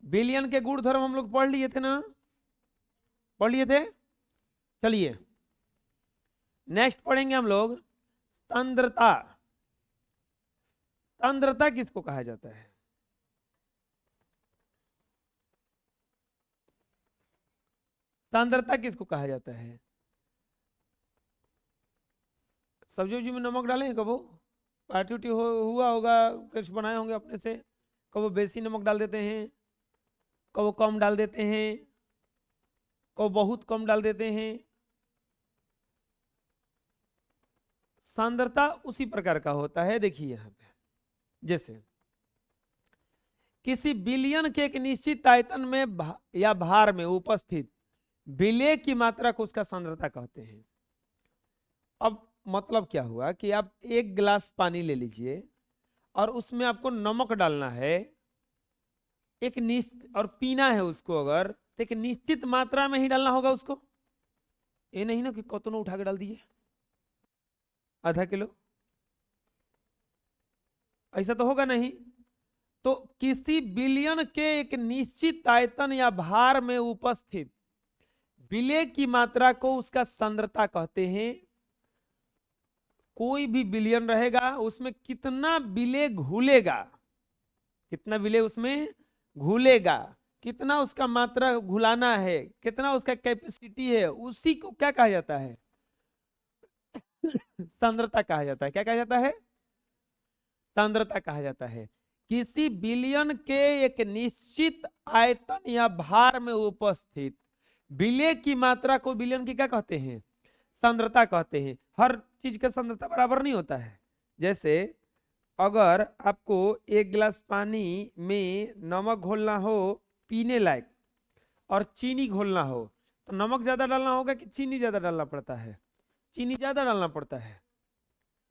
Billion के गुण धर्म हम लोग पढ़ लिए थे ना, पढ़ लिए थे। चलिए नेक्स्ट पढ़ेंगे हम लोग सांद्रता। सांद्रता किसको कहा जाता है? सांद्रता किसको कहा जाता है? सब्जी उब्जी में नमक डालें कबो? पार्टी उटी हुआ होगा, कुछ बनाए होंगे अपने से, कबो बेसी नमक डाल देते हैं, कबो कम डाल देते हैं, कबो बहुत कम डाल देते हैं। सांद्रता उसी प्रकार का होता है। देखिए यहाँ पे, जैसे किसी बिलियन के एक निश्चित आयतन में या भार में उपस्थित विलेय की मात्रा को उसका सांद्रता कहते हैं। अब मतलब क्या हुआ कि आप एक गिलास पानी ले लीजिए और उसमें आपको नमक डालना है, एक निश्चित, और पीना है उसको अगर, तो एक निश्चित मात्रा में ही डालना होगा उसको। ये नहीं ना कि कतनो उठा के डाल दिए आधा किलो, ऐसा तो होगा नहीं। तो किसी बिलियन के एक निश्चित आयतन या भार में उपस्थित विलेय की मात्रा को उसका सांद्रता कहते हैं। कोई भी बिलियन रहेगा उसमें कितना विलेय घुलेगा, कितना विलेय उसमें घुलेगा, कितना उसका मात्रा घुलाना है, कितना उसका कैपेसिटी है, उसी को क्या कहा जाता है? सांद्रता कहा जाता है। क्या कहा जाता है? सांद्रता कहा जाता है। किसी बिलियन के एक निश्चित आयतन या भार में उपस्थित विलेय की मात्रा को बिलियन की क्या कहते हैं? सांद्रता कहते हैं। हर चीज का सांद्रता बराबर नहीं होता है। जैसे अगर आपको एक गिलास पानी में नमक घोलना हो पीने लायक और चीनी घोलना हो, तो नमक ज्यादा डालना होगा कि चीनी ज्यादा डालना पड़ता है? चीनी ज्यादा डालना पड़ता है।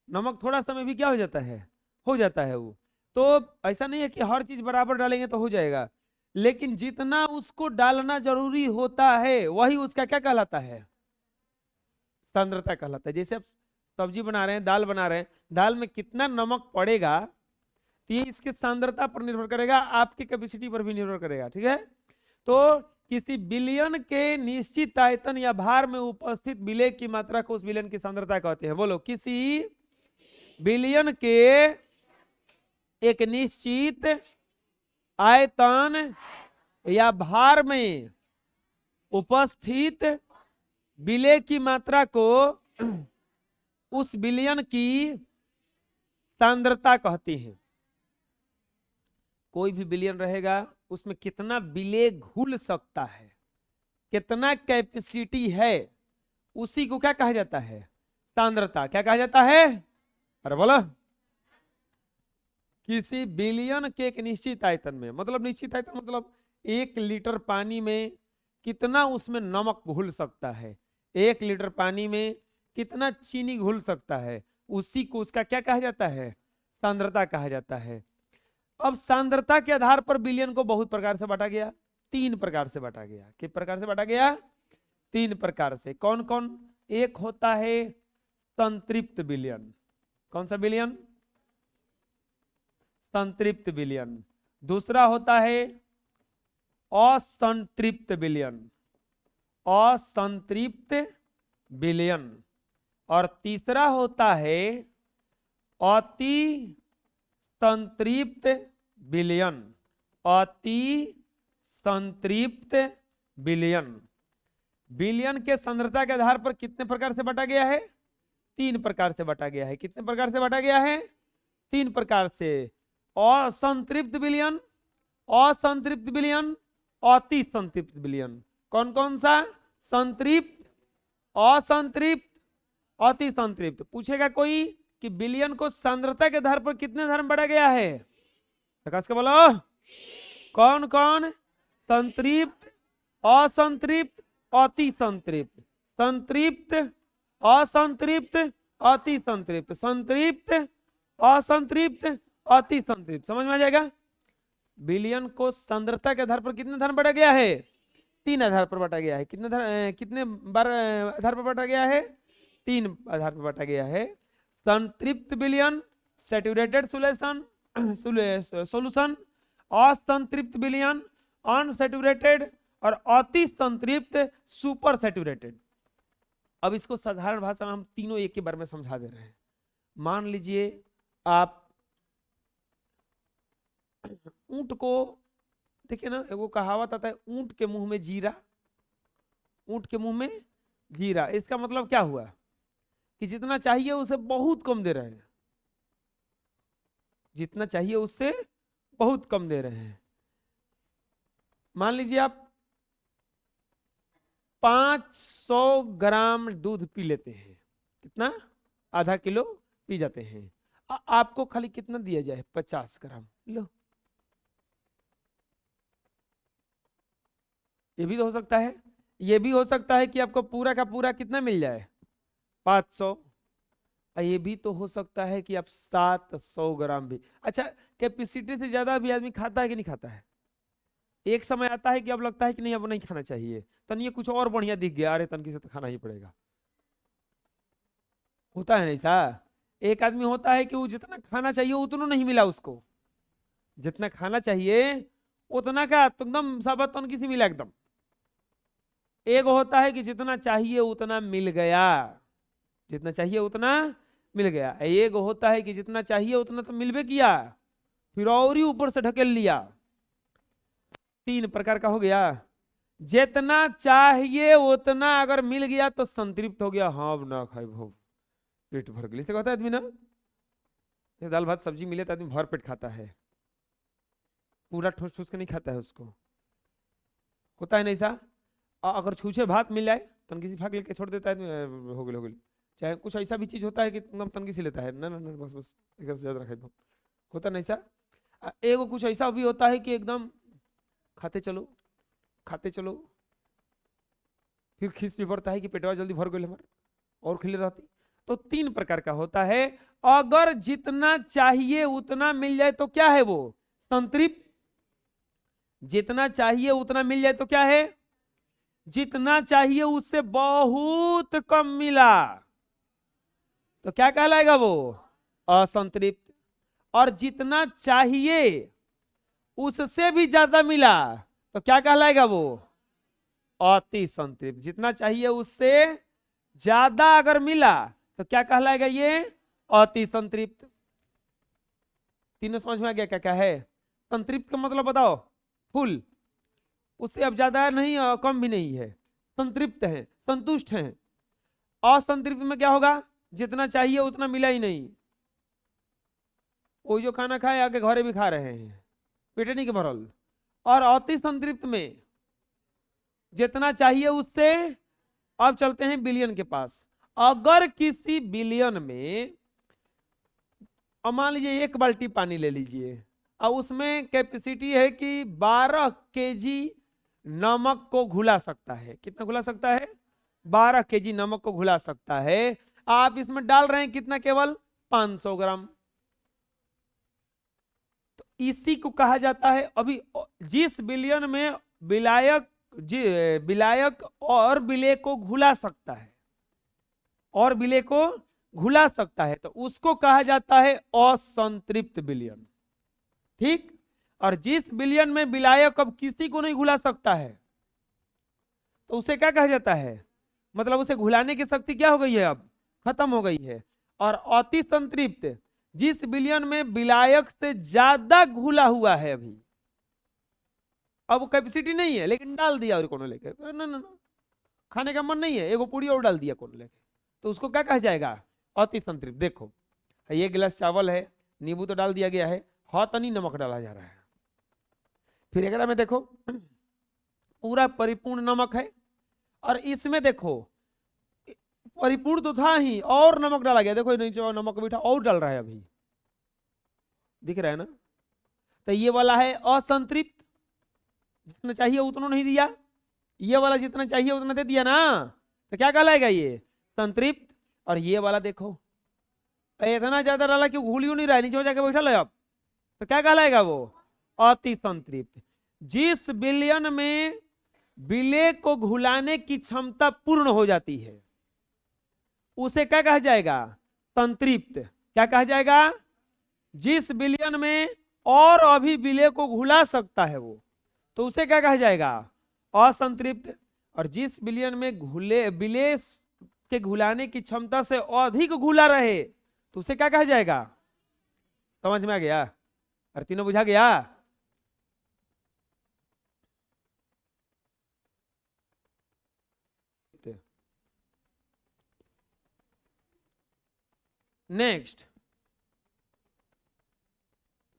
नमक थोड़ा समय भी क्या हो जाता है? हो जाता है वो। तो ऐसा नहीं है कि हर चीज बराबर डालेंगे तो हो जाएगा, लेकिन जितना उसको डालना जरूरी होता है वही उसका क्या कहलाता है? सांद्रता कहलाता है। जैसे आप सब्जी बना रहे हैं, दाल बना रहे हैं, दाल में कितना नमक पड़ेगा तो ये इसकी सांद्रता पर निर्भर करेगा, आपकी कैपेसिटी पर भी निर्भर करेगा। ठीक है। तो किसी बिलियन के निश्चित आयतन या भार में उपस्थित विलेय की मात्रा को उस विलेयन की सांद्रता कहते हैं। बोलो, किसी बिलियन के एक निश्चित आयतन या भार में उपस्थित विलेय की मात्रा को उस बिलियन की सांद्रता कहते हैं। कोई भी बिलियन रहेगा उसमें कितना विलेय घुल सकता है, कितना कैपेसिटी है, उसी को क्या कहा जाता है? सांद्रता। क्या कहा जाता है? अरे बोलो। किसी बिलियन के एक निश्चित आयतन में, मतलब निश्चित आयतन मतलब 1 लीटर पानी में कितना उसमें नमक घुल सकता है, 1 लीटर पानी में कितना चीनी घुल सकता है, उसी को उसका क्या कहा जाता है? सांद्रता कहा जाता है। अब सांद्रता के आधार पर बिलियन को बहुत प्रकार से बांटा गया, 3 प्रकार से बांटा गया। किस प्रकार से बांटा गया? 3 प्रकार से। कौन कौन? एक होता है संतृप्त बिलियन। कौन सा बिलियन? संतृप्त बिलियन। दूसरा होता है असंतृप्त बिलियन, असंतृप्त बिलियन। और तीसरा होता है अति संतृप्त बिलियन, अति संतृप्त बिलियन। बिलियन के सांद्रता के आधार पर कितने प्रकार से बांटा गया है? 3 प्रकार से बांटा गया है। कितने प्रकार से बांटा गया है? 3 प्रकार से। असंतृप्त बिलियन, असंतृप्त बिलियन, अति संतृप्त बिलियन। कौन कौन सा? संतृप्त, असंतृप्त, अति संतृप्त। पूछेगा कोई कि बिलियन को सांद्रता के आधार पर कितने आधार में बांटा गया है? प्रकाश का बोलो। कौन कौन? संतृप्त, असंतृप्त, अति संतृप्त। संतृप्त, असंतृप्त, अति संतृप्त। संतृप्त, असंतृप्त, अति संतृप्त। समझ में आ जाएगा? बिलियन को सांद्रता के आधार पर कितने आधार बांटा गया है? 3 आधार पर बांटा गया है। कितने बार आधार पर बांटा गया है? 3 आधार पर बांटा गया है। संतृप्त बिलियन, सैचुरेटेड सोल्यूशन, असंतृप्त बिलियन, अनसैचुरेटेड और अति संतृप्त सुपर सैचुरेटेड। अब इसको साधारण भाषा में हम तीनों एक के बारे में समझा दे रहे हैं। मान लीजिए आप ऊंट को देखिए ना, एगो कहावत आता है ऊंट के मुंह में जीरा, ऊंट के मुंह में जीरा। इसका मतलब क्या हुआ कि जितना चाहिए उसे बहुत कम दे रहे हैं, जितना चाहिए उससे बहुत कम दे रहे हैं। मान लीजिए आप 500 ग्राम दूध पी लेते हैं, कितना, आधा किलो पी जाते हैं। आपको खाली कितना दिया जाए, 50 ग्राम लो। ये भी तो हो सकता है, ये भी हो सकता है कि आपको पूरा का पूरा कितना मिल जाए, 500। ये भी तो हो सकता है कि आप 700 ग्राम भी। अच्छा, कैपेसिटी से ज्यादा भी आदमी खाता है कि नहीं खाता है? एक समय आता है कि अब लगता है कि नहीं अब नहीं खाना चाहिए, तन ये कुछ और बढ़िया दिख गया, अरे तनकी से तो खाना ही पड़ेगा। होता है नहीं सा? एक आदमी होता है कि वो जितना खाना चाहिए उतना नहीं मिला उसको, जितना खाना चाहिए उतना का तो एकदम सब तनकी से मिला एकदम। एक होता है कि जितना चाहिए उतना मिल गया, जितना चाहिए उतना मिल गया। एक होता है कि जितना चाहिए उतना तो मिलबे किया, फिर और ही ऊपर से ढकेल लिया। 3 प्रकार का हो गया। जितना चाहिए उतना अगर मिल गया तो संतृप्त हो गया, हाँ अब ना खाए भो, पेट भर गया। कहता है आदमी ना, दाल भात सब्जी मिले तो आदमी भर पेट खाता है, पूरा ठूस ठूस के नहीं खाता है उसको। होता है नहीं सा? अगर छूछे भात मिल जाए तो किसी भाग लेके छोड़ देता है, हो गए हो गए। चाहे कुछ ऐसा भी चीज होता है कि एकदम तनकी से लेता है, ना ना ना बस बस एक से ज्यादा रखे। होता नहीं सा? एगो कुछ ऐसा भी होता है कि एकदम खाते चलो खाते चलो, फिर खीस भी बढ़ता है कि पेटवा जल्दी भर गए हमारे और खिले रहती। तो 3 प्रकार का होता है। अगर जितना चाहिए उतना मिल जाए तो क्या है वो, संतृप्त। जितना चाहिए उतना मिल जाए तो क्या है, जितना चाहिए उससे बहुत कम मिला तो क्या कहलाएगा वो, असंतृप्त। और जितना चाहिए उससे भी ज्यादा मिला तो क्या कहलाएगा वो, अति संतृप्त। जितना चाहिए उससे ज्यादा अगर मिला तो क्या कहलाएगा ये, अति संतृप्त। तीनों समझ में आ गया क्या क्या है? संतृप्त का मतलब बताओ, फुल, उससे अब ज्यादा नहीं और कम भी नहीं है, संतृप्त है, संतुष्ट है। असंतृप्त में क्या होगा, जितना चाहिए उतना मिला ही नहीं, वो जो खाना खाए आके घरे भी खा रहे हैं, पेट नहीं के भरल। और अति संतृप्त में जितना चाहिए उससे, अब चलते हैं बिलियन के पास। अगर किसी बिलियन में, मान लीजिए 1 बाल्टी पानी ले लीजिए और उसमें कैपेसिटी है कि 12 केजी नमक को घुला सकता है। कितना घुला सकता है, 12 केजी नमक को घुला सकता है। आप इसमें डाल रहे हैं कितना, केवल 500 ग्राम। तो इसी को कहा जाता है, अभी जिस बिलियन में विलायक और विलेय को घुला सकता है, और विलेय को घुला सकता है, तो उसको कहा जाता है असंतृप्त बिलियन। ठीक। और जिस बिलियन में विलायक अब किसी को नहीं घुला सकता है तो उसे क्या कहा जाता है, मतलब उसे घुलाने की शक्ति क्या हो गई है, अब खत्म हो गई है। और अति संतृप्त, जिस बिलियन में विलायक से ज्यादा घुला हुआ है, अभी अब वो कैपेसिटी नहीं है लेकिन डाल दिया और कोनो लेके, ना ना ना खाने का मन नहीं है, एगो पूरी और डाल दिया कोनो लेके, तो उसको क्या कहा जाएगा, अति संतृप्त। देखो ये गिलास चावल है, नींबू तो डाल दिया गया है, तनी नमक डाला जा रहा है। फिर एक में देखो पूरा परिपूर्ण नमक है, और इसमें देखो परिपूर्ण तो था ही और नमक डाला गया। देखो नहीं, नमक मीठा और डाल रहा है, अभी दिख रहा है ना। तो ये वाला है असंतृप्त, जितना चाहिए उतना नहीं दिया। ये वाला जितना चाहिए उतना दे दिया ना, तो क्या कहलाएगा ये, संतृप्त। और ये वाला देखो इतना ज्यादा डाला कि घुल नहीं रहा है, नीचे जाके बैठा लो आप, तो क्या कहलाएगा वो, अति संतृप्त। जिस बिलियन में विलेय को घुलाने की क्षमता पूर्ण हो जाती है उसे क्या कहा जाएगा, संतृप्त। क्या कहा जाएगा, जिस बिलियन में और अभी विलेय को घुला सकता है वो, तो उसे क्या कहा जाएगा? असंतृप्त। और जिस बिलियन में विलेय के घुलाने की क्षमता से अधिक घुला रहे तो उसे क्या कहा जाएगा? समझ में आ गया? और तीनों बुझा गया? नेक्स्ट,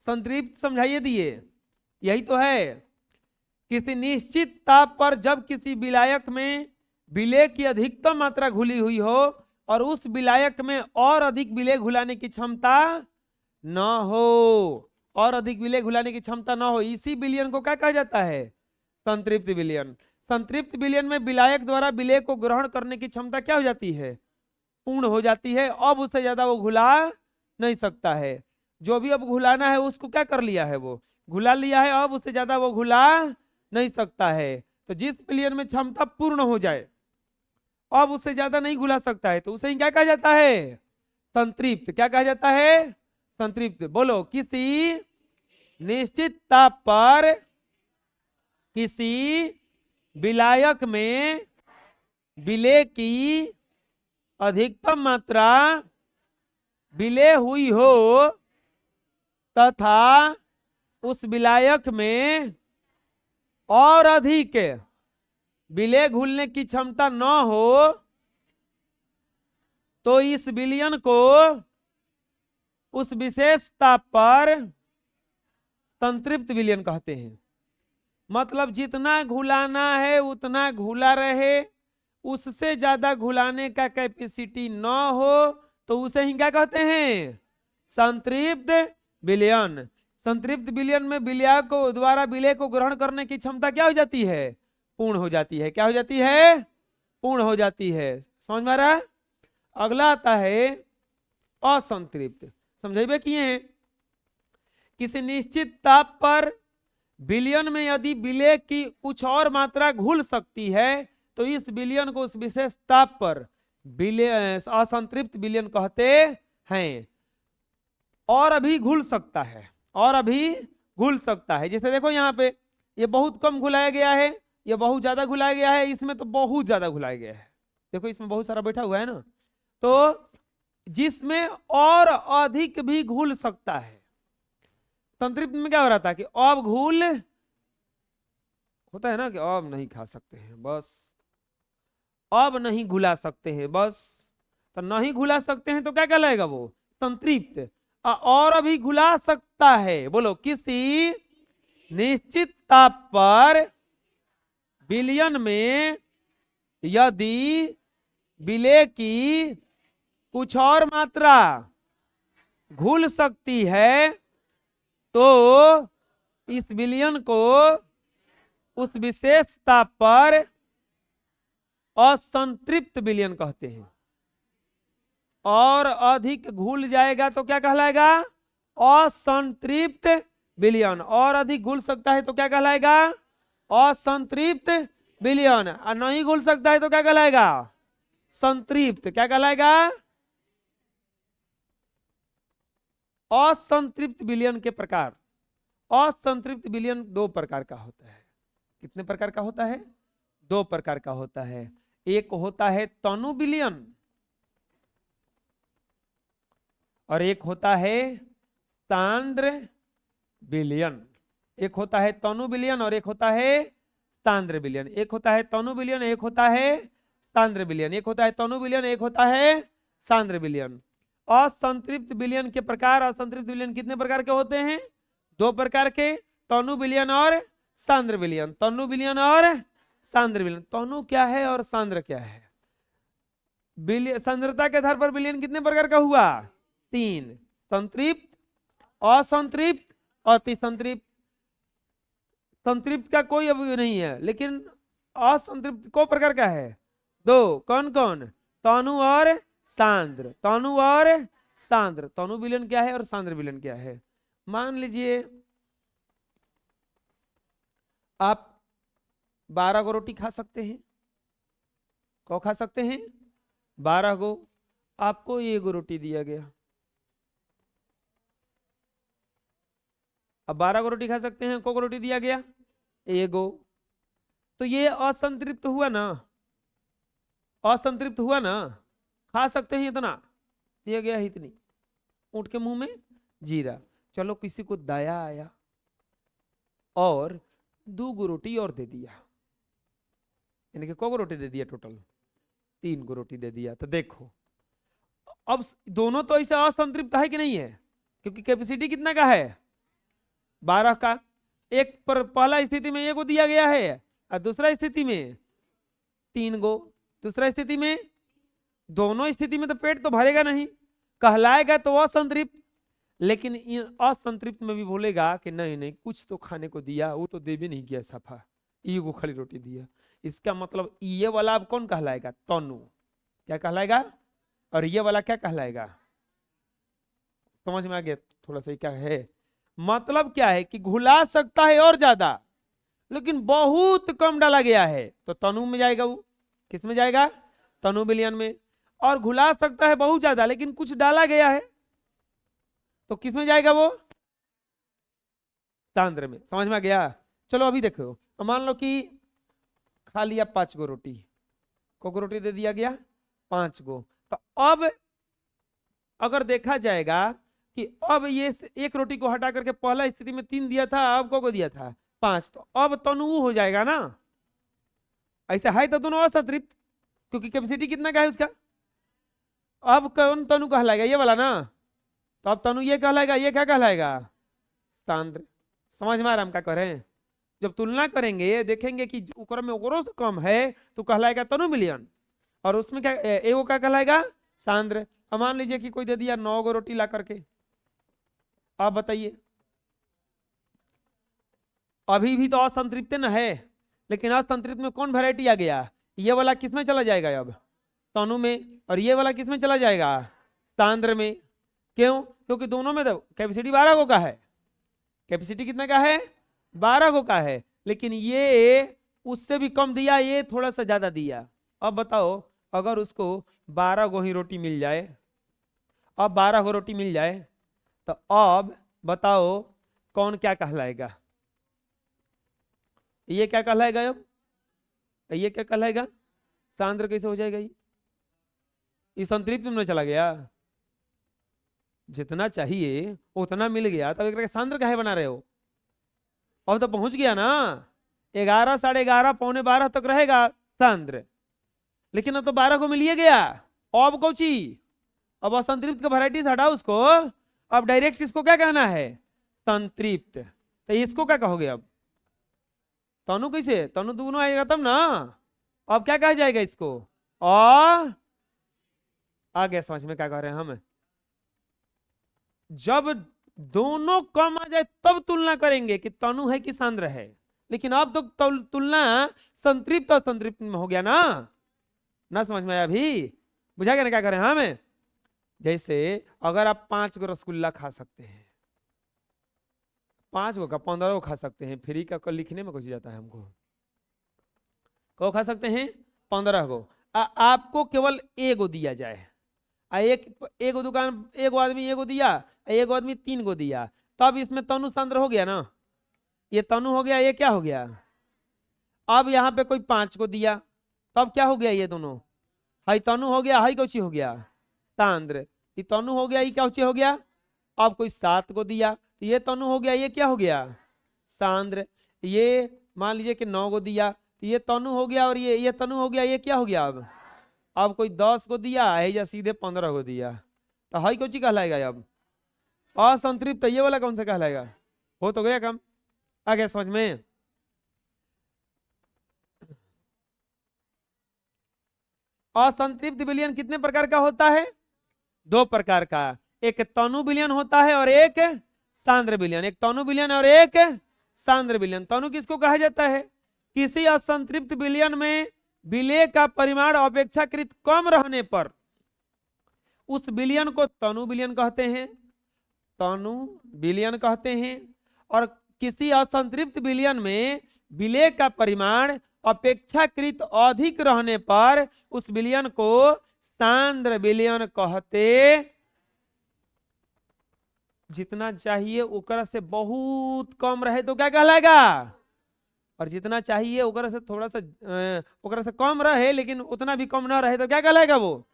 संतृप्त समझाइए दिए। यही तो है, किसी निश्चित ताप पर जब किसी विलायक में विलेय की अधिकतम मात्रा घुली हुई हो और उस विलायक में और अधिक विलेय घुलाने की क्षमता न हो, और अधिक विलेय घुलाने की क्षमता न हो, इसी विलयन को क्या कहा जाता है? संतृप्त विलयन। संतृप्त विलयन में विलायक द्वारा विलेय को ग्रहण करने की क्षमता क्या हो जाती है? पूर्ण हो जाती है। अब उससे ज्यादा वो घुला नहीं सकता है। जो भी अब घुलाना है उसको क्या कर लिया है? वो घुला लिया है, अब उससे ज्यादा वो घुला नहीं सकता है। तो जिस विलयन में क्षमता पूर्ण हो जाए, अब उससे ज्यादा नहीं घुला सकता है, तो उसे क्या कहा जाता है? संतृप्त। क्या कहा जाता है? संतृप्त। बोलो, किसी निश्चित ताप पर किसी विलायक में विलेय की अधिकतम मात्रा विलेय हुई हो तथा उस विलायक में और अधिक विलेय घुलने की क्षमता न हो तो इस विलयन को उस विशेष ताप पर संतृप्त विलयन कहते हैं। मतलब जितना घुलाना है उतना घुला रहे, उससे ज्यादा घुलाने का कैपेसिटी न हो तो उसे ही क्या कहते हैं? संतृप्त विलयन। संतृप्त विलयन में विलय को द्वारा विलेय को ग्रहण करने की क्षमता क्या हो जाती है? पूर्ण हो जाती है। क्या हो जाती है? पूर्ण हो जाती है। समझ में आ रहा है? अगला आता है असंतृप्त। समझाइए किए, किसी निश्चित ताप पर विलयन में यदि विलेय की कुछ और मात्रा घुल सकती है तो इस विलयन को उस विशेष ताप पर विलेय असंतृप्त विलयन कहते हैं। और अभी घुल सकता है, और अभी घुल सकता है। जैसे देखो यहाँ पे ये बहुत कम घुलाया गया है, ये बहुत ज्यादा घुलाया गया है, इसमें तो बहुत ज्यादा घुलाया गया है। देखो इसमें बहुत सारा बैठा हुआ है ना, तो जिसमें और अधिक भी घुल सकता है। संतृप्त में क्या हो रहा था कि अब घुल होता है ना कि अब नहीं खा सकते हैं, बस अब नहीं घुला सकते हैं, बस। तो नहीं घुला सकते हैं तो क्या कहलाएगा? वो संतृप्त। और अभी घुला सकता है। बोलो, किसी निश्चित ताप पर विलयन में यदि विलेय की कुछ और मात्रा घुल सकती है तो इस विलयन को उस विशेष ताप पर असंतृप्त विलयन कहते हैं। और अधिक घुल जाएगा तो क्या कहलाएगा? असंतृप्त विलयन। और अधिक घुल सकता है तो क्या कहलाएगा? असंतृप्त विलयन। और नहीं घुल सकता है तो क्या कहलाएगा? संतृप्त। क्या कहलाएगा? असंतृप्त विलयन के प्रकार। असंतृप्त विलयन दो प्रकार का होता है। कितने प्रकार का होता है? दो प्रकार का होता है। एक होता है तनु विलयन और एक होता है सांद्र विलयन। एक होता है तनु विलयन और एक होता है सांद्र विलयन। एक होता है तनु विलयन, एक होता है सांद्र विलयन। एक होता है तनु विलयन, एक होता है सांद्र विलयन। असंतृप्त विलयन के प्रकार। असंतृप्त विलयन कितने प्रकार के होते हैं? दो प्रकार के, तनु विलयन और सांद्र विलयन। तनु विलयन और सांद्र विलयन। तनु क्या है और सांद्र क्या है? सांद्रता के आधार पर विलयन कितने प्रकार का हुआ? तीन, संतृप्त, असंतृप्त, अतिसंतृप्त। संतृप्त का कोई अभी नहीं है, लेकिन असंतृप्त को प्रकार का है? दो। कौन कौन? तनु और सांद्र। तनु और सांद्र। तनु विलयन क्या है और सांद्र विलयन क्या है? मान लीजिए आप 12 गो रोटी खा सकते हैं। कौ खा सकते हैं? 12 गो। आपको 1 गो रोटी दिया गया। अब 12 गो रोटी खा सकते हैं, को रोटी दिया गया? एगो, तो ये असंतृप्त हुआ ना, असंतृप्त हुआ ना, खा सकते हैं इतना, दिया गया है इतनी, ऊंट के मुंह में जीरा। चलो किसी को दया आया और 2 गो रोटी और दे दिया, यानी कि को रोटी दे दिया, टोटल 3 गो रोटी दे दिया। तो देखो अब दोनों तो ऐसे असंतृप्त है कि नहीं है, क्योंकि कैपेसिटी कितना का है, 12 का। एक पर पहला स्थिति में 1 गो दिया गया है और दूसरा स्थिति में 3 गो। दूसरा स्थिति में, दोनों स्थिति में तो पेट तो भरेगा नहीं, कहलाएगा तो असंतृप्त। लेकिन इन असंतृप्त में भी बोलेगा कि नहीं नहीं कुछ तो खाने को दिया, वो तो दे भी नहीं किया सफा, ये को खाली रोटी दिया। इसका मतलब ये वाला अब कौन कहलाएगा, तनु। क्या कहलाएगा, और ये वाला क्या कहलाएगा, समझ में आ गया थोड़ा सा क्या है। मतलब क्या है कि घुला सकता है और ज्यादा, लेकिन बहुत कम डाला गया है, तो तनु में जाएगा। वो किस में जाएगा, तनु विलयन में। और घुला सकता है बहुत ज्यादा, लेकिन कुछ डाला गया है, तो किस में जाएगा, वो सांद्र में। समझ में आ गया। चलो अभी देखो, मान लो कि खा लिया 5 गो रोटी, को रोटी दे दिया गया 5 गो। तो अब अगर देखा जाएगा कि अब ये 1 रोटी को हटा करके पहला स्थिति में 3 दिया था, अब को दिया था 5, तो अब तनु हो जाएगा ना। ऐसा है तो दोनों असंतृप्त, क्योंकि कैपेसिटी कितना का है उसका। अब कौन तनु कहलाएगा, ये वाला ना, तो अब तनु ये कहलाएगा, ये क्या कहलाएगा, सांद्र। समझ में आ रहा हम क्या कह रहे हैं। जब तुलना करेंगे देखेंगे कि ओकरा में ओकरो से कम है तो कहलाएगा तनु विलयन, और उसमें क्या एगो क्या कहलाएगा, सांद्र। अब मान लीजिए कि कोई दे दिया 9 गो रोटी ला करके, आप बताइए, अभी भी तो असंतृप्त न है, लेकिन असंतृप्त में कौन वैरायटी आ गया, ये वाला किस में चला जाएगा अब, तनु में, और ये वाला किस में चला जाएगा, सांद्र में। क्यों, क्योंकि दोनों में तो कैपेसिटी 12 गो का है, कैपेसिटी कितना का है, 12 गो का है, लेकिन ये उससे भी कम दिया, ये थोड़ा सा ज्यादा दिया। अब बताओ अगर उसको 12 गो ही रोटी मिल जाए, अब 12 गो रोटी मिल जाए, तो अब बताओ कौन क्या कहलाएगा, ये क्या कहलाएगा, अब ये क्या कहलाएगा, सांद्र कैसे हो जाएगा, ये संतृप्त में चला गया, जितना चाहिए उतना मिल गया, तब एक सांद्र काहे बना रहे हो। अब तो पहुंच गया ना, 11, 11:30, पौने 12 तक रहेगा सांद्र, लेकिन अब तो 12 को मिल गया। अब कौची, अब असंतृप्त का वैरायटी हटाओ उसको, अब डायरेक्ट इसको क्या कहना है, संतृप्त। तो इसको क्या कहोगे, अब तनु कैसे, तनु दोनों आएगा तब ना, अब क्या कहा जाएगा इसको, और आगे समझ में क्या कह रहे हैं हम। जब दोनों कम आ जाए तब तुलना करेंगे कि तनु है कि सांद्र है, लेकिन अब तो तुलना संतृप्त और संतृप्त में हो गया ना समझ में आया, अभी बुझा गया ना क्या करें हम। जैसे अगर आप 5 गो रसगुल्ला खा सकते हैं, 5 गो का 15 गो खा सकते हैं, फ्री का लिखने में कुछ जाता है हमको, को खा सकते हैं 15 गो, आपको केवल 1 गो दिया जाए, एक दुकान, एक आदमी 1 गो दिया, एक आदमी 3 गो दिया, तब इसमें तनु सांद्र हो गया ना, ये तनु हो गया, ये क्या हो गया। अब यहाँ पे कोई 5 को दिया, तब क्या हो गया, ये दोनों हाई तनु हो गया, हाई कौची हो गया, सांद्र। ये तनु हो गया, ये क्या हो गया। अब कोई 7 को दिया, तो ये तनु हो गया, ये क्या हो गया, सांद्र। ये मान लीजिए कि 9 को दिया, तो ये तनु हो गया, और ये तनु हो गया, ये क्या हो गया। अब कोई 10 को दिया है या सीधे 15 को दिया, तो हाई कौची कहलाएगा, अब असंतृप्त। ये वाला कौन सा कहलाएगा, हो तो गया काम, आ गया समझ में। असंतृप्त विलयन कितने प्रकार का होता है, 2 प्रकार का, एक तनु विलयन होता है और एक सांद्र विलयन, एक तनु विलयन और एक सांद्र विलयन। तनु किसको कहा जाता है, किसी असंतृप्त विलयन में विलेय का परिमाण अपेक्षाकृत कम रहने पर उस विलयन को तनु विलयन कहते हैं, तनु विलयन कहते हैं। और किसी असंतृप्त विलयन में विलेय का परिमाण अपेक्षाकृत अधिक रहने पर उस विलयन को सांद्र विलयन कहते। जितना चाहिए ओकरा से बहुत कम रहे तो क्या कहलाएगा, और जितना चाहिए ओकरा से थोड़ा सा ओकरा से कम रहे लेकिन उतना भी कम ना रहे तो क्या कहलाएगा वो?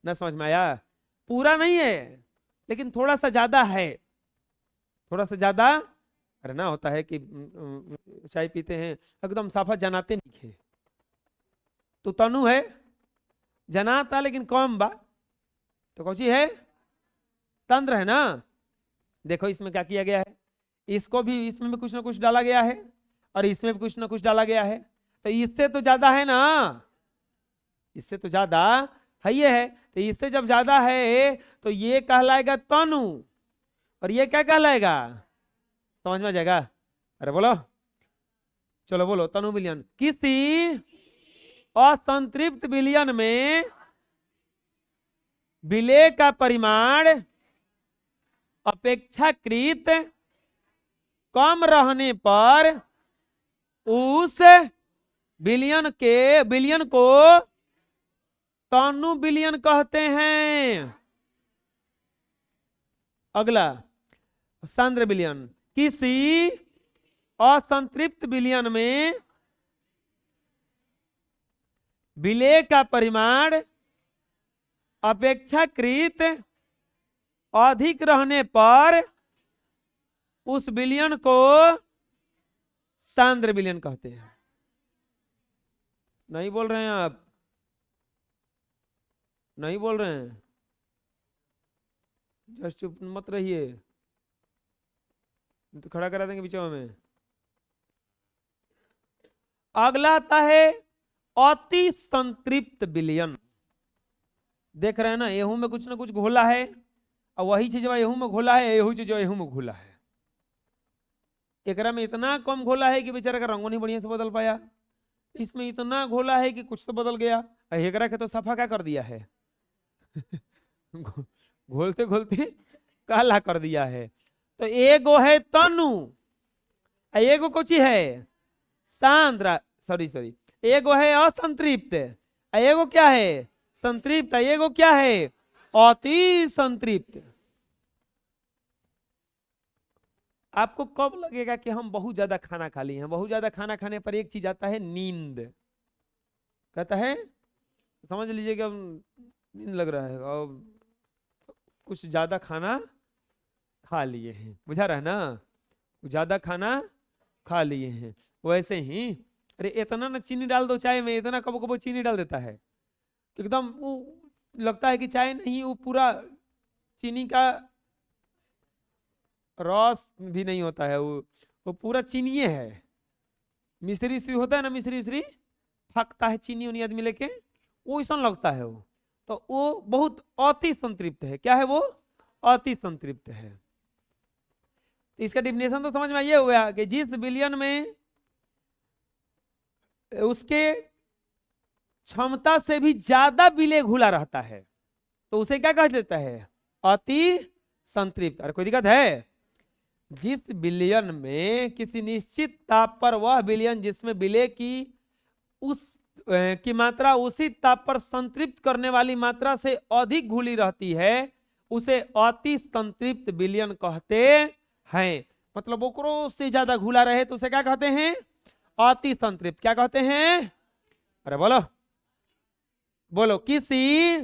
ना समझ में आया? पूरा नहीं है लेकिन थोड़ा सा ज्यादा है, थोड़ा सा ज्यादा। अरे ना होता है कि चाय पीते हैं एकदम साफा जनाते नहीं है, तो तनु है जनाता लेकिन कम बा, तो कौन सी है? तंत्र है ना। देखो इसमें क्या किया गया है, इसको भी इसमें भी कुछ ना कुछ डाला गया है और इसमें भी कुछ ना कुछ डाला गया है, तो इससे तो ज्यादा है ना, इससे तो ज्यादा है ये है, तो इससे जब ज्यादा है तो ये कहलाएगा तनु और ये क्या कहलाएगा? समझ में आ जाएगा? अरे बोलो, चलो बोलो। तनु विलयन, किसी असंतृप्त विलयन में विलेय का परिमाण अपेक्षाकृत कम रहने पर उस विलयन को तनु विलयन कहते हैं। अगला सांद्र विलयन, किसी असंतृप्त विलयन में विलेय का परिमाण अपेक्षाकृत अधिक रहने पर उस विलयन को सांद्र विलयन कहते हैं। नहीं बोल रहे हैं आप? नहीं बोल रहे हैं? जस्ट चुप मत रहिए, तो खड़ा करा देंगे बीचों में। अगला आता है अति संतृप्त विलयन। देख रहे हैं ना, एहू में कुछ ना कुछ घोला है और वही चीज एहू में घोला है, एहू चीज एहू में घोला है। एकरा में इतना कम घोला है कि बेचारा का रंगो नहीं बढ़िया से बदल पाया, इसमें इतना घोला है कि कुछ तो बदल गया, एकरा के तो सफा क्या कर दिया है घोलते घोलते काला कर दिया है। तो एगो है तनु, एगो कुछ है सांद्र, सॉरी एगो है असंतृप्त, एगो क्या है? संतृप्त। एगो क्या है? अति संतृप्त। आपको कब लगेगा कि हम बहुत ज्यादा खाना खा लिए हैं? बहुत ज्यादा खाना खाने पर एक चीज आता है नींद, कहता है समझ लीजिए कि अब नींद लग रहा है और कुछ ज्यादा खाना खा लिए हैं, बुझा रहा है ना? ज्यादा खाना खा लिए हैं। वैसे ही अरे इतना ना चीनी डाल दो चाय में, इतना कबो कबो चीनी डाल देता है, एकदम वो लगता है कि चाय नहीं, वो पूरा चीनी का रस भी नहीं होता है, वो पूरा चीनी है। मिश्री उश्री होता है ना, मिश्री उश्री फकता है चीनी उन्हीं आदमी लेके, वो ऐसा लगता है वो, तो वो बहुत अति संतृप्त है। क्या है वो? अति संतृप्त है। तो इसका डिफिनेशन तो समझ में ये हुआ कि जिस विलयन में उसके क्षमता से भी ज्यादा विलेय घुला रहता है तो उसे क्या कहा जाता है? अति संतृप्त। अरे कोई दिक्कत है? जिस विलयन में किसी निश्चित ताप पर वह विलयन जिसमें विलेय की मात्रा उसी ताप पर संतृप्त करने वाली मात्रा से अधिक घुली रहती है उसे अति संतृप्त विलयन कहते हैं। मतलब ओकरो से ज्यादा घुला रहे तो उसे क्या कहते हैं? अति संतृप्त। क्या कहते हैं? अरे बोलो बोलो। किसी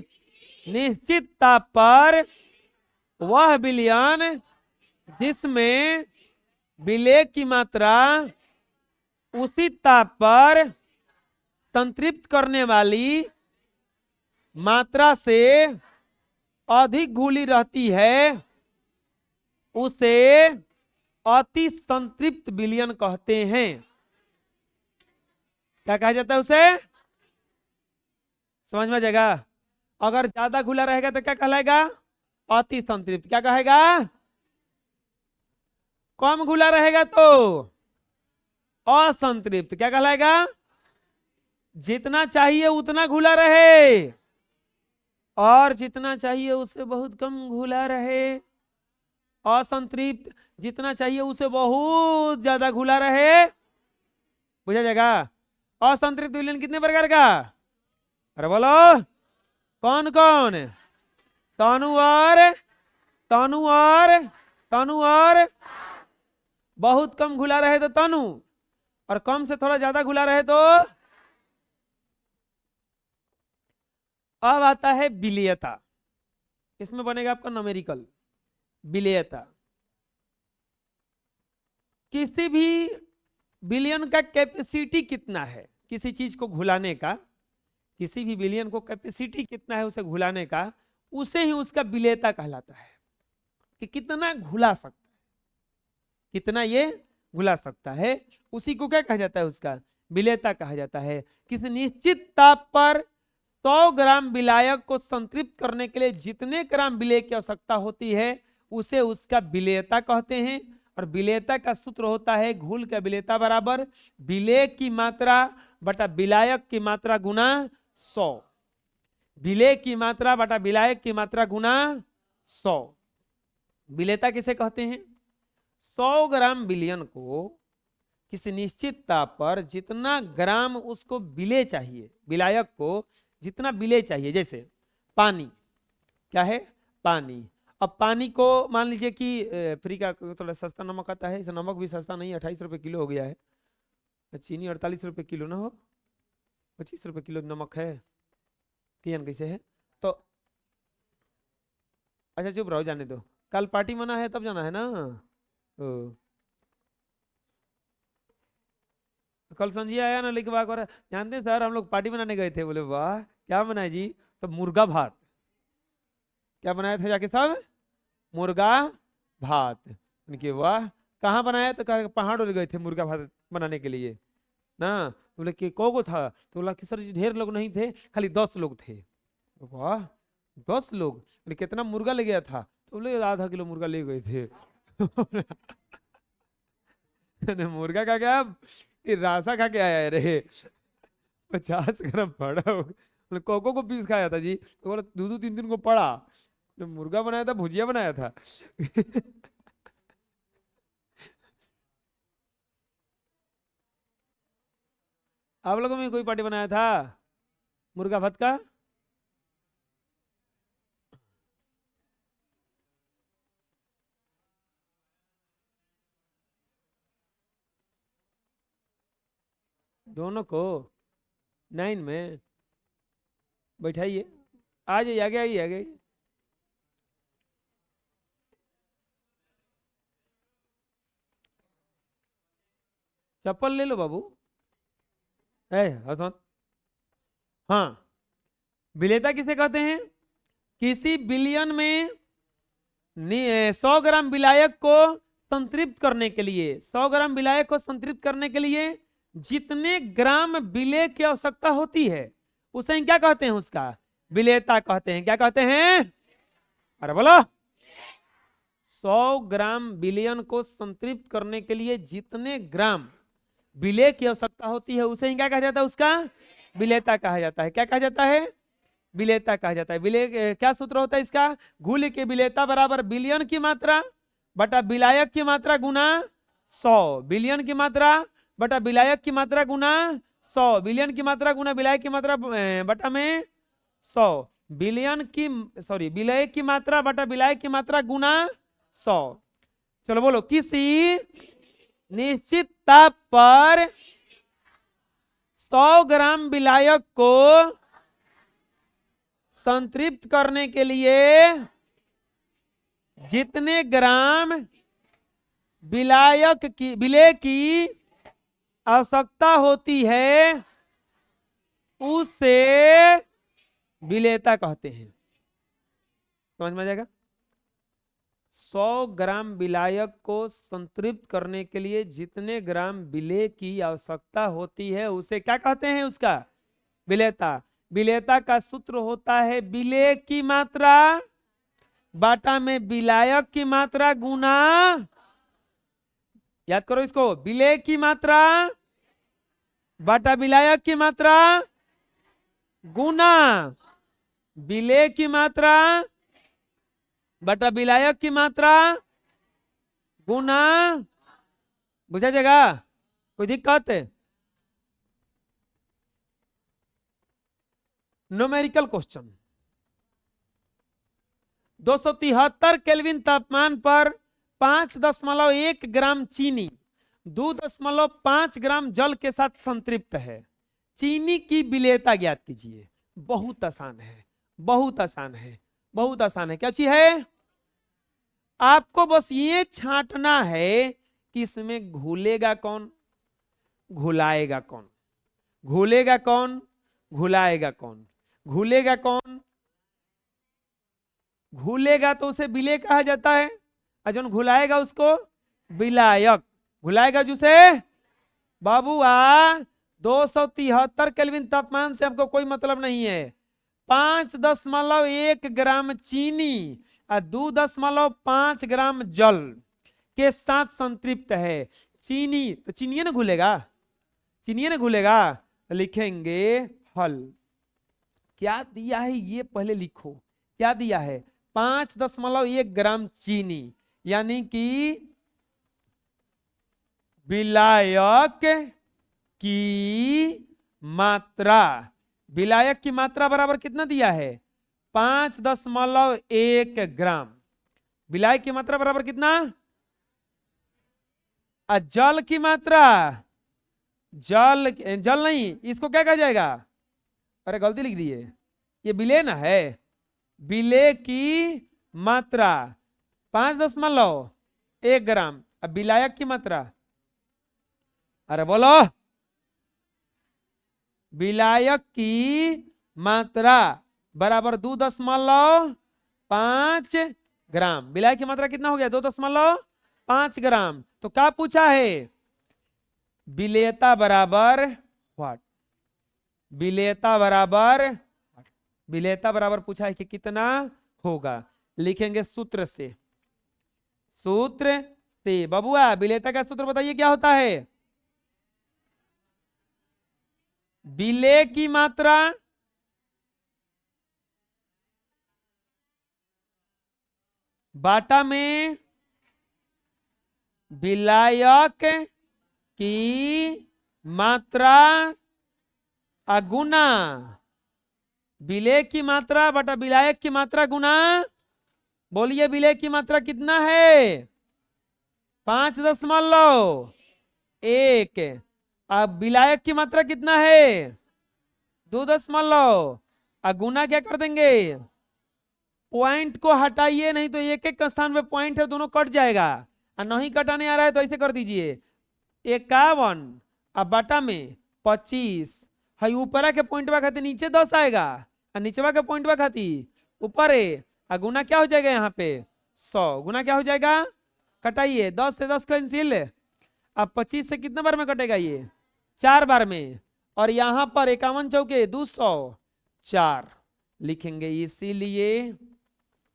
निश्चित ताप पर वह विलयन जिसमें विलेय की मात्रा उसी ताप पर संतृप्त करने वाली मात्रा से अधिक घुली रहती है उसे अति संतृप्त विलयन कहते हैं। क्या कहा जाता है उसे? समझ में आ जाएगा? अगर ज्यादा घुला रहेगा तो क्या कहलाएगा? अति संतृप्त। क्या कहेगा? कम घुला रहेगा तो असंतृप्त। क्या कहलाएगा? जितना चाहिए उतना घुला रहे और जितना चाहिए उससे बहुत कम घुला रहे असंतृप्त। जितना चाहिए उसे बहुत ज्यादा घुला रहे। बुझा जाएगा? असंतृप्त विलयन कितने प्रकार का? अरे बोलो कौन कौन? तनु और बहुत कम घुला रहे तो तनु, और कम से थोड़ा ज्यादा घुला रहे तो अब आता है विलेयता। इसमें बनेगा आपका न्यूमेरिकल विलेयता। किसी भी विलयन का कैपेसिटी कितना है किसी चीज को घुलाने का, किसी भी विलयन को कैपेसिटी कितना है उसे घुलाने का, उसे ही उसका विलेयता कहलाता है कि कितना घुला सकता है, कितना ये घुला सकता है, उसी को क्या कहा जाता है, उसका विलेयता कहा जाता है। किसी निश्चित ताप पर 100 ग्राम विलायक को संतृप्त करने के लिए जितने ग्राम विलेय की आवश्यकता होती है उसे उसका विलेयता कहते हैं। और विलेयता का सूत्र होता है घुल का विलेयता बराबर विलेय की मात्रा बटा विलायक की मात्रा गुना 100। विलेय की मात्रा बटा विलायक की मात्रा गुना 100। विलेयता किसे कहते हैं? 100 ग्राम विलयन को किसी निश्चित ताप पर जितना ग्राम उसको विलेय चाहिए, विलायक को जितना विलेय चाहिए, जैसे पानी, क्या है पानी। अब पानी को मान लीजिए कि फ्री का थोड़ा सस्ता नमक आता है, इसे नमक भी सस्ता नहीं है, 28 रुपये किलो हो गया है। चीनी 48 रुपये किलो ना हो, 25 रुपये किलो नमक है, कैसे है तो अच्छा चुप रहो, जाने दो, कल पार्टी मना है तब जाना है ना। कल संजय आया ना लिखवा कर, जानते हैं सर हम लोग पार्टी मनाने गए थे। बोले वाह क्या बनाया जी? तो मुर्गा भात। क्या बनाया था जाके सब? मुर्गा भात। उनके वाह कहाँ बनाया? तो कहा पहाड़ उड़ गए थे मुर्गा भात बनाने के लिए ना। बोले कि को था? तो बोला कि सर जी ढेर लोग नहीं थे, खाली 10 लोग थे। वाह 10 लोग, बोले कितना मुर्गा ले गया था? तो बोले आधा किलो मुर्गा ले गए थे। मुर्गा खा के आप रासा खा के आया रे, 50 ग्राम पड़ा होगा। कोको को पीस खाया था जी, तो बोला 2-2 3 दिन को पड़ा। तो मुर्गा बनाया था, भुजिया बनाया था। आप लोगों में कोई पार्टी बनाया था मुर्गा भात का? दोनों को 9 में बैठाइए, आ जाइए, आगे आइए, आगे आइए। चप्पल ले लो बाबू। है हसन। हाँ, विलेयता किसे कहते हैं? किसी विलयन में 100 ग्राम विलायक को संतृप्त करने के लिए, 100 ग्राम विलायक को संतृप्त करने के लिए जितने ग्राम विलेय की आवश्यकता होती है उसे क्या कहते हैं? उसका विलेयता कहते हैं। क्या कहते हैं? अरे बोलो। 100 ग्राम विलयन को संतृप्त करने के लिए जितने ग्राम विलेय की आवश्यकता होती है उसे क्या कहा जाता है? उसका विलेयता कहा जाता है। क्या कहा जाता है? विलेयता कहा जाता है। विलेय क्या सूत्र होता है इसका? घुल के विलेयता बराबर विलयन की मात्रा बटा विलायक की मात्रा गुना 100। विलयन की मात्रा बटा विलायक की मात्रा गुना 100। विलयन की मात्रा गुना विलायक की मात्रा बटा में 100। विलयन की विलय की मात्रा बटा विलायक की मात्रा गुना 100। चलो बोलो, किसी निश्चित ताप पर 100 ग्राम विलायक को संतृप्त करने के लिए जितने ग्राम विलेय की आवश्यकता होती है उसे विलेयता कहते हैं। समझ में आ जाएगा? 100 ग्राम विलायक को संतृप्त करने के लिए जितने ग्राम विलेय की आवश्यकता होती है उसे क्या कहते हैं? उसका विलेयता। विलेयता का सूत्र होता है विलेय की मात्रा बाटा में विलायक की मात्रा गुना, याद करो इसको, विलेय की मात्रा बाटा विलायक की मात्रा गुना विलेय की मात्रा बटा विलायक की मात्रा गुना। बुझा जाएगा? कोई दिक्कत? Numerical question. 273 केल्विन तापमान पर 5.1 ग्राम चीनी 2.5 ग्राम जल के साथ संतृप्त है। चीनी की विलेयता ज्ञात कीजिए। बहुत आसान है, बहुत आसान है, बहुत आसान है। क्या चीज है? आपको बस ये छांटना है कि इसमें घुलेगा कौन, घुलाएगा कौन, घुलेगा कौन, घुलाएगा कौन, घुलेगा कौन, घुलेगा तो उसे विलेय कहा जाता है, और जो घुलाएगा उसको विलायक। घुलाएगा जिसे बाबूआ 273 केल्विन तापमान से हमको कोई मतलब नहीं है। 5.1 ग्राम चीनी और 2.5 ग्राम जल के साथ संतृप्त है। चीनी तो चीनी ना घुलेगा, चीनी ना घुलेगा, तो लिखेंगे हल। क्या दिया है ये पहले लिखो, क्या दिया है? 5.1 ग्राम चीनी यानी कि विलायक की मात्रा, विलायक की मात्रा बराबर कितना दिया है? 5.1 ग्राम। विलायक की मात्रा बराबर कितना? जल की मात्रा, जल जल नहीं, इसको क्या कहा जाएगा? अरे गलती लिख दी है, ये विलेय ना है, विलेय की मात्रा 5.1 ग्राम। अब विलायक की मात्रा, अरे बोलो, विलायक की मात्रा बराबर 2.5 ग्राम। विलायक की मात्रा कितना हो गया? 2.5 ग्राम। तो क्या पूछा है? विलेयता बराबर व्हाट, विलेयता बराबर, विलेयता बराबर पूछा है कि कितना होगा। लिखेंगे सूत्र से, सूत्र से। बबुआ विलेयता का सूत्र बताइए क्या होता है? विलेय की मात्रा बाटा में विलायक की मात्रा गुना, विलेय की मात्रा बटा विलायक की मात्रा गुना। बोलिए विलेय की मात्रा कितना है? 5.1। अब विलायक की मात्रा कितना है? 2. गुना क्या कर देंगे? पॉइंट को हटाइए, नहीं तो एक एक स्थान पे पॉइंट है, दोनों कट जाएगा। और नहीं कटाने आ रहा है तो ऐसे कर दीजिए 51 अब बटा में 25 है। ऊपरा के पॉइंट खाती नीचे 10 आएगा, और नीचवा के पॉइंट खाती ऊपर है। और गुना क्या हो जाएगा यहाँ पे? 100। गुना क्या हो जाएगा? कटाइए, 10 से 10 कैंसिल। अब 25 से कितने बार में कटेगा? ये 4 बार में। और यहाँ पर 51 चौके 204 लिखेंगे। इसीलिए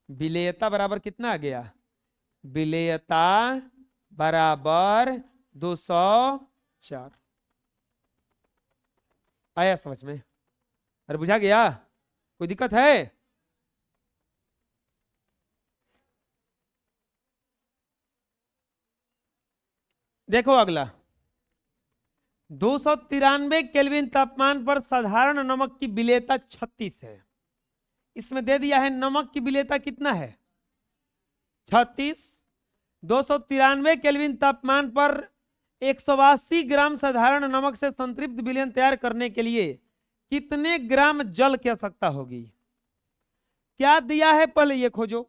विलेयता बराबर कितना आ गया? विलेयता बराबर 204। आया समझ में? अरे बुझा गया? कोई दिक्कत है? देखो अगला, 293 केल्विन तापमान पर साधारण नमक की विलेयता 36 है। इसमें दे दिया है नमक की विलेयता कितना है? 36। 293 केल्विन तापमान पर 180 ग्राम साधारण नमक से संतृप्त विलयन तैयार करने के लिए कितने ग्राम जल की आवश्यकता होगी? क्या दिया है पहले ये खोजो।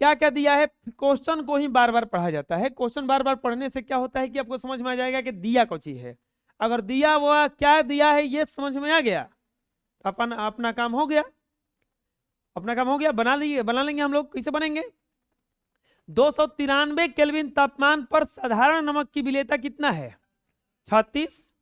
क्या क्या दिया है? क्वेश्चन को ही बार बार पढ़ा जाता है। क्वेश्चन बार बार पढ़ने से क्या होता है कि आपको समझ में आ जाएगा कि दिया कौन चीज है। अगर दिया हुआ क्या दिया है ये समझ में आ गया, अपन अपना काम हो गया, अपना काम हो गया। बना लेंगे हम लोग। कैसे बनेंगे? 293 केल्विन तापमान पर साधारण नमक की विलेयता कितना है? 36।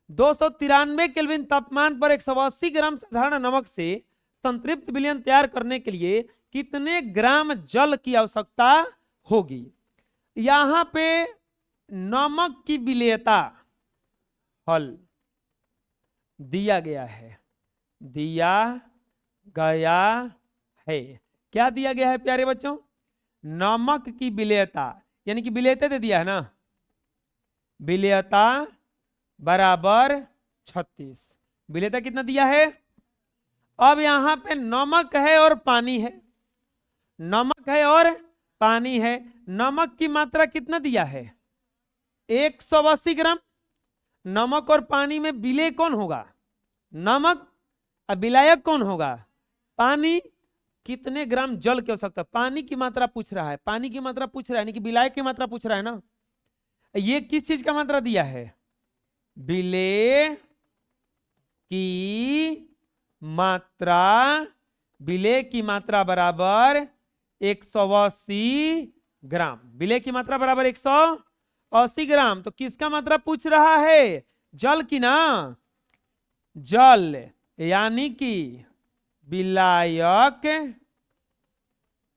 293 केल्विन तापमान पर 180 ग्राम साधारण नमक से संतृप्त विलयन तैयार करने के लिए कितने ग्राम जल की आवश्यकता होगी? यहां पे नमक की विलेयता हल दिया गया है, दिया गया है। क्या दिया गया है प्यारे बच्चों? नमक की विलेयता, यानी कि विलेयता दे दिया है ना, विलेयता बराबर 36। विलेयता कितना दिया है? अब यहां पे नमक है और पानी है, नमक है और पानी है। नमक की मात्रा कितना दिया है? 180 ग्राम। नमक और पानी में विलेय कौन होगा? नमक। और विलायक कौन होगा? पानी। कितने ग्राम जल की आवश्यकता? पानी की मात्रा पूछ रहा है, पानी की मात्रा पूछ रहा है, यानी कि विलायक की मात्रा पूछ रहा है ना। ये किस चीज का मात्रा दिया है? विलेय की मात्रा। विलेय की मात्रा बराबर 180 ग्राम। विलेय की मात्रा बराबर 180 ग्राम। तो किसका मात्रा पूछ रहा है? जल की ना। जल यानी कि विलायक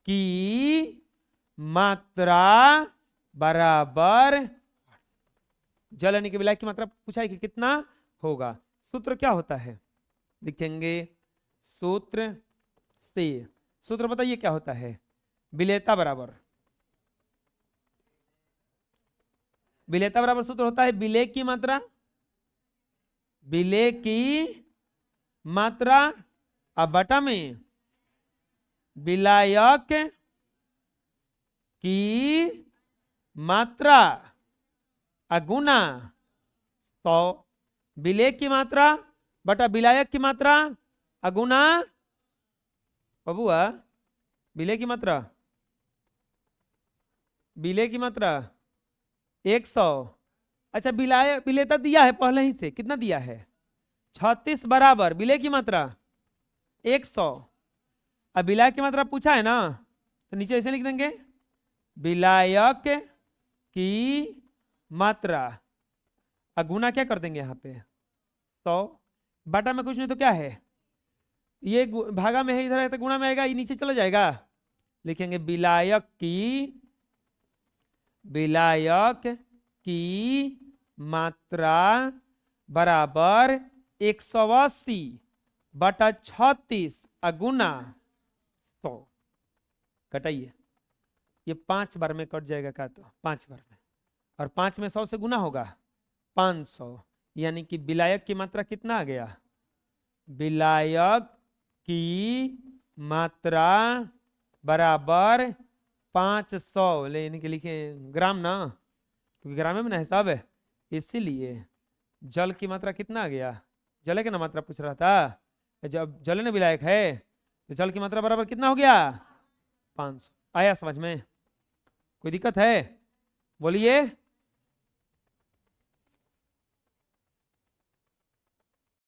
की मात्रा बराबर, जल यानी कि विलायक की मात्रा पूछा है कि कितना होगा। सूत्र क्या होता है? लिखेंगे सूत्र से। सूत्र बताइए क्या होता है? विलेयता बराबर, विलेयता बराबर सूत्र होता है विलेय की मात्रा, विलेय की मात्रा अब बटा में विलायक की मात्रा अगुना 100। विलेय की मात्रा बटा विलायक की मात्रा अगुना, बबुआ विलेय की मात्रा, विलेय की मात्रा 100। अच्छा विलेयता दिया है पहले ही से, कितना दिया है? 36 बराबर विलेय की मात्रा 100। अब विलायक की मात्रा पूछा है ना, तो नीचे ऐसे लिख देंगे विलायक की मात्रा अगुना क्या कर देंगे यहाँ पे 100। बटा में कुछ नहीं तो क्या है, ये भागा में है, इधर है तो गुणा में आएगा, ये नीचे चला जाएगा। लिखेंगे विलायक की मात्रा बराबर 180 बटा 36 अगुना 100। कटाइए, ये 5 बार में कट जाएगा का, तो 5 बार में, और 5 में 100 से गुना होगा 500, यानी कि विलायक की मात्रा कितना आ गया? विलायक की मात्रा बराबर 500, यानी कि लिखे ग्राम ना, क्योंकि ग्राम में ना हिसाब है, इसीलिए जल की मात्रा कितना आ गया? जल की ना मात्रा पूछ रहा था, जब जल ने विलायक है तो जल की मात्रा बराबर कितना हो गया? 500। आया समझ में? कोई दिक्कत है? बोलिए।